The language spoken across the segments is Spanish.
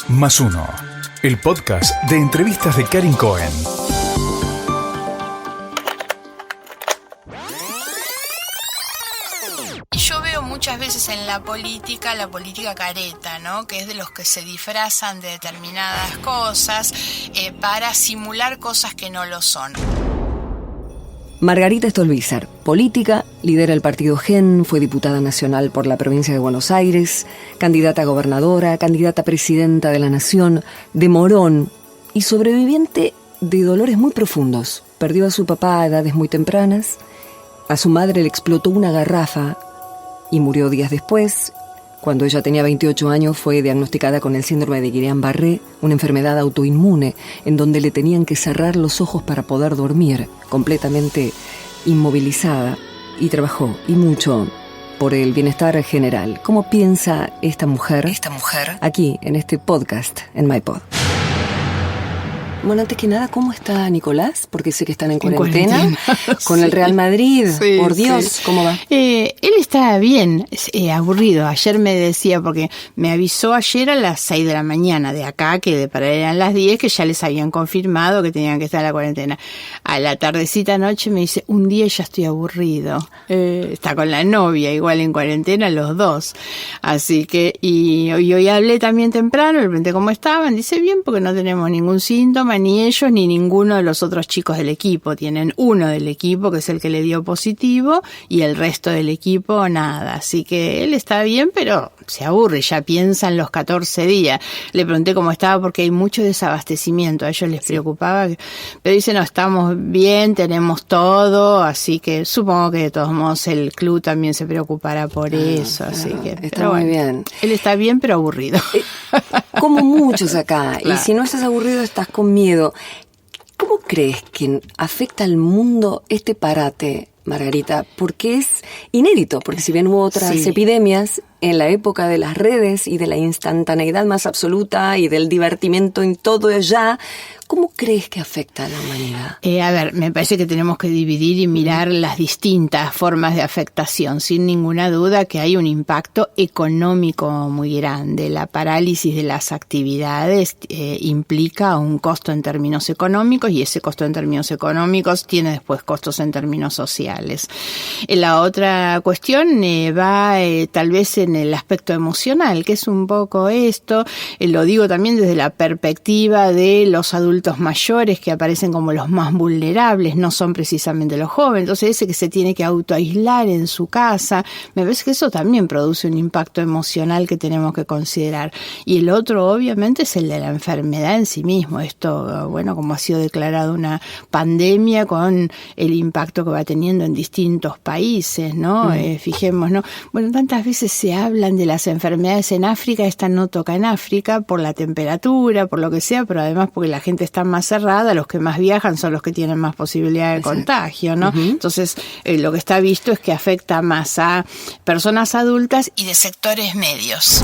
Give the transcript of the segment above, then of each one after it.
Más uno, el podcast de entrevistas de Karin Cohen. Y yo veo muchas veces en la política careta, ¿no? Que es de los que se disfrazan de determinadas cosas para simular cosas que no lo son. Margarita Stolbizer, política, lidera el partido GEN, fue diputada nacional por la provincia de Buenos Aires, candidata a gobernadora, candidata a presidenta de la Nación, de Morón y sobreviviente de dolores muy profundos. Perdió a su papá a edades muy tempranas, a su madre le explotó una garrafa y murió días después. Cuando ella tenía 28 años fue diagnosticada con el síndrome de Guillain-Barré, una enfermedad autoinmune en donde le tenían que cerrar los ojos para poder dormir, completamente inmovilizada, y trabajó, y mucho, por el bienestar general. ¿Cómo piensa esta mujer aquí, en este podcast, en MyPod? Bueno, antes que nada, ¿cómo está Nicolás? Porque sé que están en cuarentena. Con Sí. el Real Madrid. Sí, por Dios, sí. ¿cómo va? Él está bien, aburrido. Ayer me decía, porque me avisó ayer a las 6 de la mañana de acá, que para él eran las 10, que ya les habían confirmado que tenían que estar en la cuarentena. A la tardecita noche me dice, un día ya estoy aburrido. Está con la novia, igual en cuarentena los dos. Así que, y hoy hablé también temprano, le pregunté cómo estaban. Dice, bien, porque no tenemos ningún síntoma, ni ellos ni ninguno de los otros chicos del equipo. Tienen uno del equipo que es el que le dio positivo y el resto del equipo nada. Así que él está bien, pero se aburre, ya piensa en los 14 días. Le pregunté cómo estaba porque hay mucho desabastecimiento, a ellos les preocupaba. Pero dice, no, estamos bien, tenemos todo, así que supongo que de todos modos el club también se preocupará por eso. Claro, así que está muy bien. Él está bien, pero aburrido. Como muchos acá. Claro. Y si no estás aburrido, estás con miedo. ¿Cómo crees que afecta al mundo este parate, Margarita? Porque es inédito, porque si bien hubo otras epidemias en la época de las redes y de la instantaneidad más absoluta y del divertimento en todo ya, ¿cómo crees que afecta a la humanidad? A ver, me parece que tenemos que dividir y mirar las distintas formas de afectación. Sin ninguna duda que hay un impacto económico muy grande. La parálisis de las actividades implica un costo en términos económicos y ese costo en términos económicos tiene después costos en términos sociales. La otra cuestión va tal vez en el aspecto emocional, que es un poco esto, lo digo también desde la perspectiva de los adultos mayores que aparecen como los más vulnerables, no son precisamente los jóvenes, entonces ese que se tiene que autoaislar en su casa, me parece que eso también produce un impacto emocional que tenemos que considerar. Y el otro obviamente es el de la enfermedad en sí mismo, esto, bueno, como ha sido declarado una pandemia con el impacto que va teniendo en distintos países, ¿no? Fijémonos, ¿no? Bueno, tantas veces se hablan de las enfermedades en África, esta no toca en África por la temperatura, por lo que sea, pero además porque la gente está más cerrada, los que más viajan son los que tienen más posibilidad de contagio, ¿no? Entonces, lo que está visto es que afecta más a personas adultas y de sectores medios.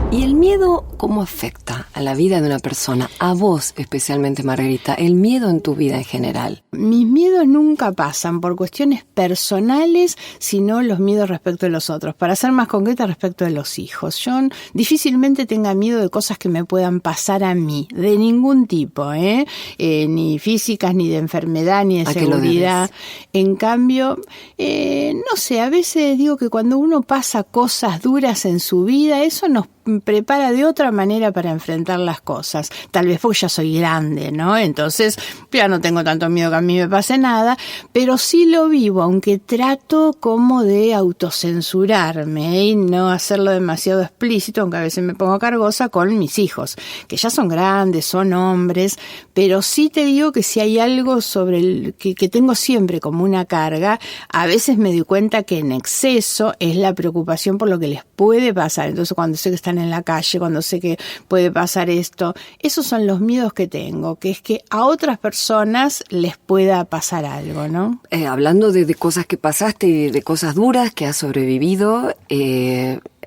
¿Y el miedo cómo afecta a la vida de una persona? A vos especialmente, Margarita, el miedo en tu vida en general. Mis miedos nunca pasan por cuestiones personales, sino los miedos respecto de los otros. Para ser más concreta, respecto de los hijos. Yo difícilmente tenga miedo de cosas que me puedan pasar a mí, de ningún tipo, ni físicas, ni de enfermedad, ni de seguridad. En cambio, no sé, a veces digo que cuando uno pasa cosas duras en su vida, eso nos prepara de otra manera para enfrentar las cosas. Tal vez porque ya soy grande, ¿no? Entonces ya no tengo tanto miedo que a mí me pase nada, pero sí lo vivo, aunque trato como de autocensurarme y no hacerlo demasiado explícito, aunque a veces me pongo cargosa con mis hijos, que ya son grandes, son hombres, pero sí te digo que si hay algo sobre el que tengo siempre como una carga, a veces me doy cuenta que en exceso es la preocupación por lo que les puede pasar. Entonces cuando sé que están en la calle, cuando sé que puede pasar esto, esos son los miedos que tengo, que es que a otras personas les pueda pasar algo, ¿no? Hablando de cosas que pasaste y de cosas duras que has sobrevivido,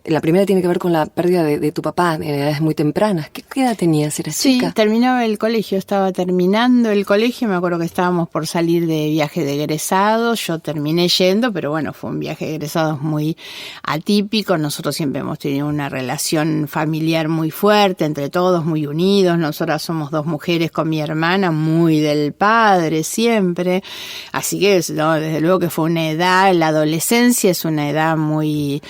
La primera tiene que ver con la pérdida de tu papá en edades muy tempranas. ¿Qué edad tenías? ¿Eras chica? Sí, terminaba el colegio, estaba terminando el colegio, me acuerdo que estábamos por salir de viaje de egresados, yo terminé yendo, pero bueno, fue un viaje de egresados muy atípico, nosotros siempre hemos tenido una relación familiar muy fuerte, entre todos, muy unidos, nosotras somos dos mujeres con mi hermana, muy del padre siempre, así que no, desde luego que fue una edad, la adolescencia es una edad muy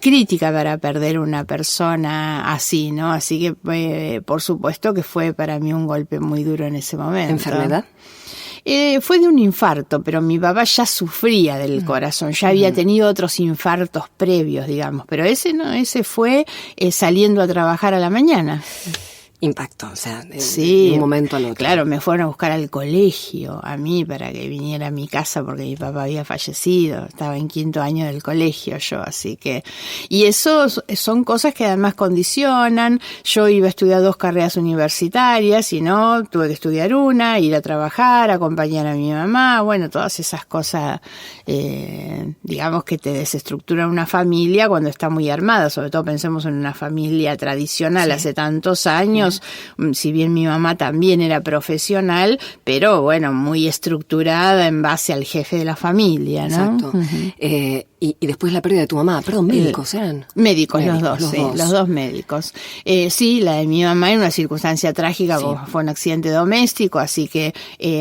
crítica para perder una persona así, ¿no? Así que por supuesto que fue para mí un golpe muy duro en ese momento. ¿Enfermedad? Fue de un infarto, pero mi papá ya sufría del corazón, ya había tenido otros infartos previos, digamos, pero ese no, ese fue saliendo a trabajar a la mañana. Impacto, o sea, sí, de un momento al otro. Claro, me fueron a buscar al colegio, a mí, para que viniera a mi casa porque mi papá había fallecido. Estaba en 5º año del colegio yo, así que... Y eso son cosas que además condicionan. Yo iba a estudiar 2 carreras universitarias y no, tuve que estudiar una, ir a trabajar, acompañar a mi mamá, bueno, todas esas cosas, digamos que te desestructuran una familia cuando está muy armada, sobre todo pensemos en una familia tradicional hace tantos años. Si bien mi mamá también era profesional, pero bueno, muy estructurada en base al jefe de la familia, ¿no? Exacto. Y después la pérdida de tu mamá, perdón, médicos eran. Médicos, los dos médicos. Sí, la de mi mamá en una circunstancia trágica, sí. Fue un accidente doméstico, así que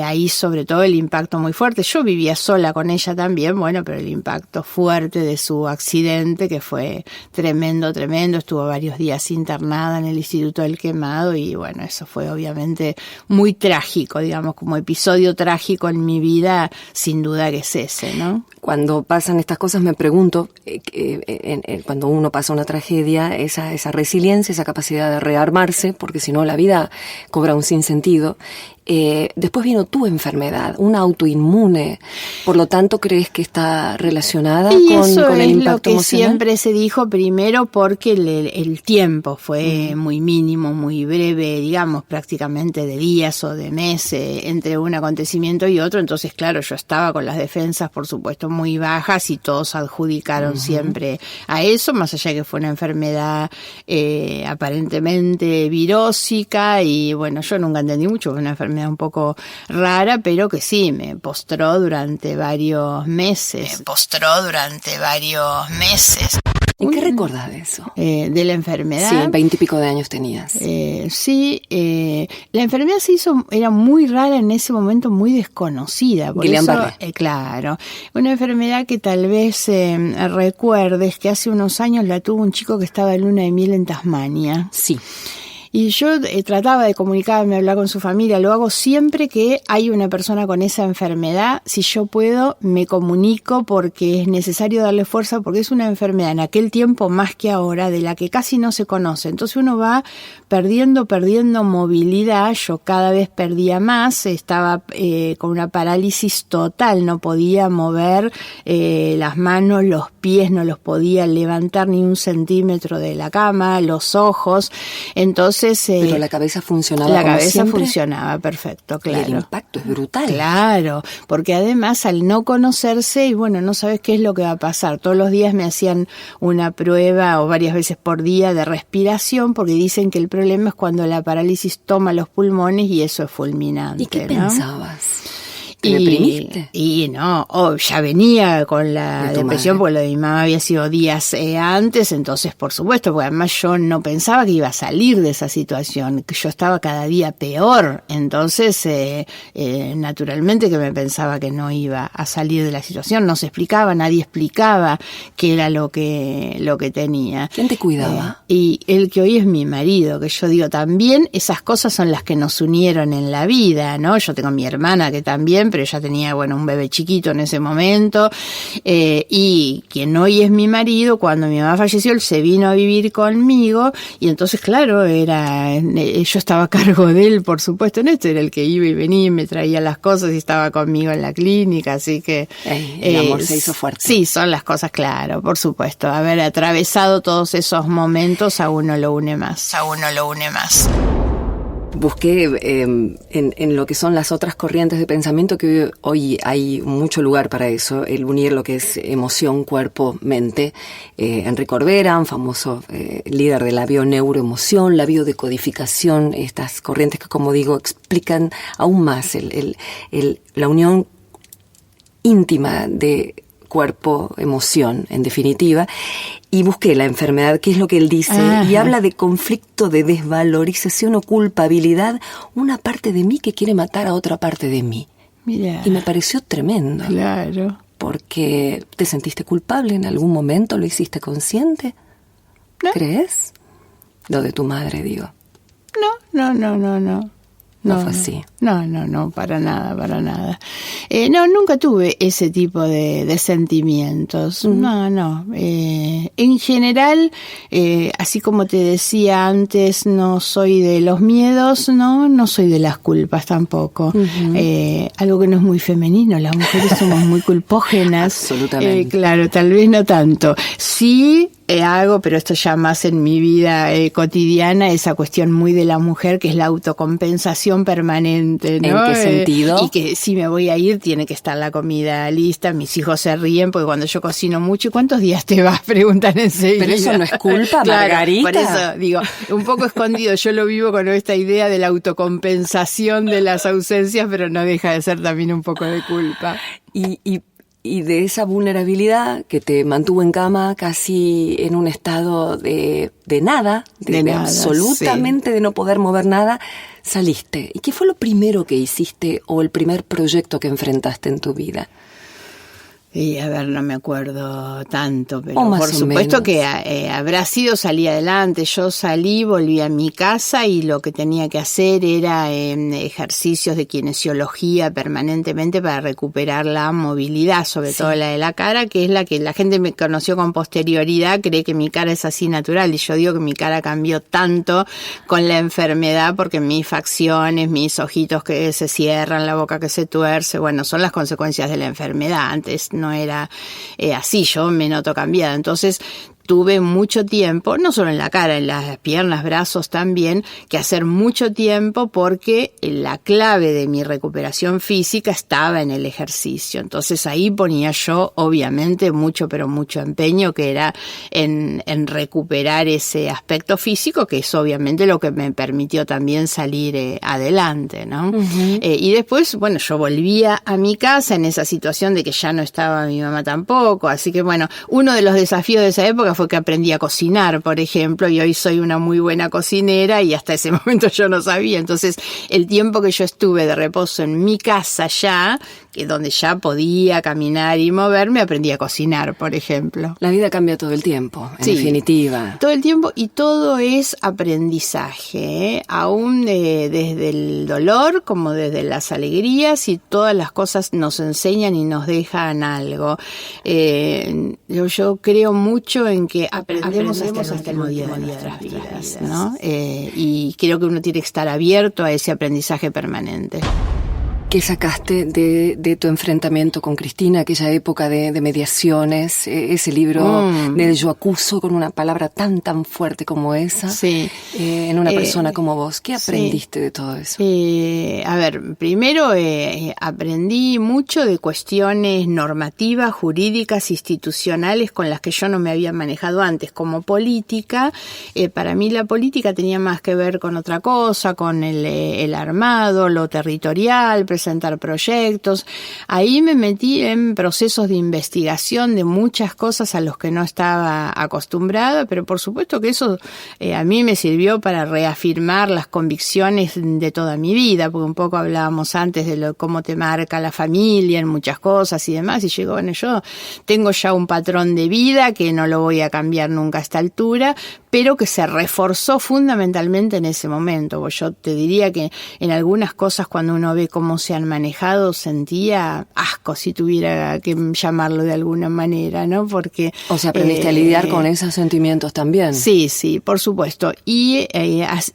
ahí sobre todo el impacto muy fuerte. Yo vivía sola con ella también, bueno, pero el impacto fuerte de su accidente, que fue tremendo, estuvo varios días internada en el Instituto del Quemado y bueno, eso fue obviamente muy trágico, digamos, como episodio trágico en mi vida, sin duda que es ese, ¿no? Cuando pasan estas cosas me pregunto, cuando uno pasa una tragedia, esa resiliencia, esa capacidad de rearmarse, porque si no la vida cobra un sinsentido. Después vino tu enfermedad, una autoinmune, por lo tanto ¿crees que está relacionada con el impacto emocional? Y eso es lo que siempre se dijo, primero porque el tiempo fue muy mínimo, muy breve, digamos prácticamente de días o de meses entre un acontecimiento y otro, entonces claro, yo estaba con las defensas por supuesto muy bajas y todos adjudicaron siempre a eso, más allá de que fue una enfermedad aparentemente virósica y bueno, yo nunca entendí mucho, fue una enfermedad un poco rara, pero que sí, me postró durante varios meses. ¿Y qué recordás de eso? ¿De la enfermedad? Sí, 20 y pico de años tenías. Sí, la enfermedad era muy rara en ese momento, muy desconocida. Por Guillain-Barré. Claro, una enfermedad que tal vez recuerdes que hace unos años la tuvo un chico que estaba de luna de miel en Tasmania. Sí. Y yo trataba de comunicarme, hablar con su familia, lo hago siempre que hay una persona con esa enfermedad, si yo puedo me comunico porque es necesario darle fuerza, porque es una enfermedad en aquel tiempo más que ahora de la que casi no se conoce, entonces uno va perdiendo movilidad, yo cada vez perdía más, estaba con una parálisis total, no podía mover las manos, los pies, no los podía levantar ni 1 centímetro de la cama, los ojos, entonces pero la cabeza funcionaba como La cabeza siempre. Funcionaba perfecto, claro. Y el impacto es brutal. Claro, porque además al no conocerse, y bueno, no sabes qué es lo que va a pasar. Todos los días me hacían una prueba, o varias veces por día, de respiración, porque dicen que el problema es cuando la parálisis toma los pulmones y eso es fulminante. ¿Y qué pensabas? ¿Te ¿Te deprimiste? Y no, ya venía con la depresión porque lo de mi mamá había sido días antes, entonces por supuesto, porque además yo no pensaba que iba a salir de esa situación, que yo estaba cada día peor, entonces naturalmente que me pensaba que no iba a salir de la situación, no se explicaba, nadie explicaba qué era lo que tenía. ¿Quién te cuidaba? Y el que hoy es mi marido, que yo digo, también esas cosas son las que nos unieron en la vida, ¿no? Yo tengo a mi hermana que también, pero ella tenía, bueno, un bebé chiquito en ese momento, y quien hoy es mi marido, cuando mi mamá falleció, él se vino a vivir conmigo, y entonces, claro, yo estaba a cargo de él, por supuesto, en esto, era el que iba y venía y me traía las cosas y estaba conmigo en la clínica, así que... el amor se hizo fuerte. Sí, son las cosas, claro, por supuesto. Haber atravesado todos esos momentos a uno lo une más. Busqué en lo que son las otras corrientes de pensamiento, que hoy hay mucho lugar para eso, el unir lo que es emoción, cuerpo, mente. Enrique Corberán, famoso líder de la bioneuroemoción, la biodecodificación, estas corrientes que, como digo, explican aún más la unión íntima de cuerpo, emoción, en definitiva. Y busqué la enfermedad, que es lo que él dice, y habla de conflicto, de desvalorización o culpabilidad, una parte de mí que quiere matar a otra parte de mí. Mirá. Y me pareció tremendo. Claro. Porque ¿te sentiste culpable en algún momento? ¿Lo hiciste consciente? No. ¿Crees? Lo de tu madre, digo. No. No fue así. No, para nada. No, nunca tuve ese tipo de sentimientos. No. En general, así como te decía antes, no soy de los miedos, no soy de las culpas tampoco. Algo que no es muy femenino, las mujeres somos muy culpógenas. Absolutamente. Claro, tal vez no tanto. Sí, hago, pero esto ya más en mi vida cotidiana, esa cuestión muy de la mujer que es la autocompensación permanente, ¿no? ¿En qué sentido? Y que si me voy a ir tiene que estar la comida lista, mis hijos se ríen porque cuando yo cocino mucho, ¿y cuántos días te vas? Preguntan enseguida. Pero eso no es culpa, claro, Margarita. Por eso digo, un poco escondido, yo lo vivo con esta idea de la autocompensación de las ausencias, pero no deja de ser también un poco de culpa. Y de esa vulnerabilidad que te mantuvo en cama casi en un estado de nada, de nada, absolutamente sí. De no poder mover nada, saliste. ¿Y qué fue lo primero que hiciste o el primer proyecto que enfrentaste en tu vida? Y a ver, no me acuerdo tanto, pero por supuesto que habrá sido salir adelante. Yo salí, volví a mi casa y lo que tenía que hacer era ejercicios de kinesiología permanentemente para recuperar la movilidad, sobre todo la de la cara, que es la que la gente me conoció con posterioridad, cree que mi cara es así natural, y yo digo que mi cara cambió tanto con la enfermedad porque mis facciones, mis ojitos que se cierran, la boca que se tuerce, bueno, son las consecuencias de la enfermedad. Antes no era así, yo me noto cambiada. Entonces tuve mucho tiempo, no solo en la cara, en las piernas, brazos también, que hacer mucho tiempo porque la clave de mi recuperación física estaba en el ejercicio. Entonces ahí ponía yo, obviamente, mucho empeño, que era en recuperar ese aspecto físico, que es obviamente lo que me permitió también salir adelante, ¿no? Y después, bueno, yo volvía a mi casa en esa situación de que ya no estaba mi mamá tampoco, así que bueno, uno de los desafíos de esa época fue que aprendí a cocinar, por ejemplo, y hoy soy una muy buena cocinera y hasta ese momento yo no sabía. Entonces, el tiempo que yo estuve de reposo en mi casa ya, que donde ya podía caminar y moverme, aprendí a cocinar, por ejemplo. La vida cambia todo el tiempo, en definitiva. Todo el tiempo, y todo es aprendizaje, aún desde el dolor como desde las alegrías, y todas las cosas nos enseñan y nos dejan algo. Yo creo mucho en que aprendemos hasta el último día de nuestras vidas, ¿no? Y creo que uno tiene que estar abierto a ese aprendizaje permanente. ¿Qué sacaste de tu enfrentamiento con Cristina, aquella época de mediaciones, ese libro del yo acuso, con una palabra tan fuerte como esa, en una persona como vos? ¿Qué aprendiste de todo eso? A ver, primero aprendí mucho de cuestiones normativas, jurídicas, institucionales, con las que yo no me había manejado antes. Como política, para mí la política tenía más que ver con otra cosa, con el armado, lo territorial, presentar proyectos. Ahí me metí en procesos de investigación de muchas cosas a los que no estaba acostumbrada, pero por supuesto que eso a mí me sirvió para reafirmar las convicciones de toda mi vida, porque un poco hablábamos antes de cómo te marca la familia en muchas cosas y demás, y yo digo, bueno, yo tengo ya un patrón de vida que no lo voy a cambiar nunca a esta altura, pero que se reforzó fundamentalmente en ese momento. Pues yo te diría que en algunas cosas, cuando uno ve cómo se han manejado, sentía asco, si tuviera que llamarlo de alguna manera, ¿no? Porque o sea, aprendiste a lidiar con esos sentimientos también. Sí, por supuesto. Y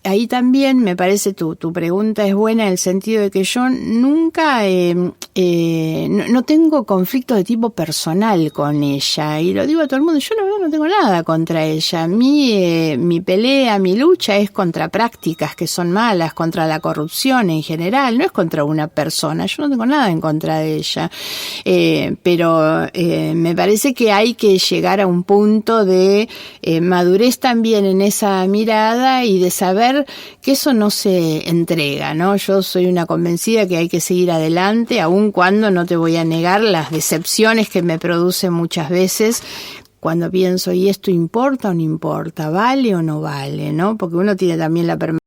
ahí también me parece tu pregunta es buena, en el sentido de que yo nunca no tengo conflictos de tipo personal con ella, y lo digo a todo el mundo, yo la verdad no tengo nada contra ella. A mí mi pelea, mi lucha es contra prácticas que son malas, contra la corrupción en general, no es contra una persona, yo no tengo nada en contra de ella, pero me parece que hay que llegar a un punto de madurez también en esa mirada y de saber que eso no se entrega, ¿no? Yo soy una convencida que hay que seguir adelante, aun cuando no te voy a negar las decepciones que me produce muchas veces cuando pienso, ¿y esto importa o no importa? ¿Vale o no vale? ¿No? Porque uno tiene también la permanencia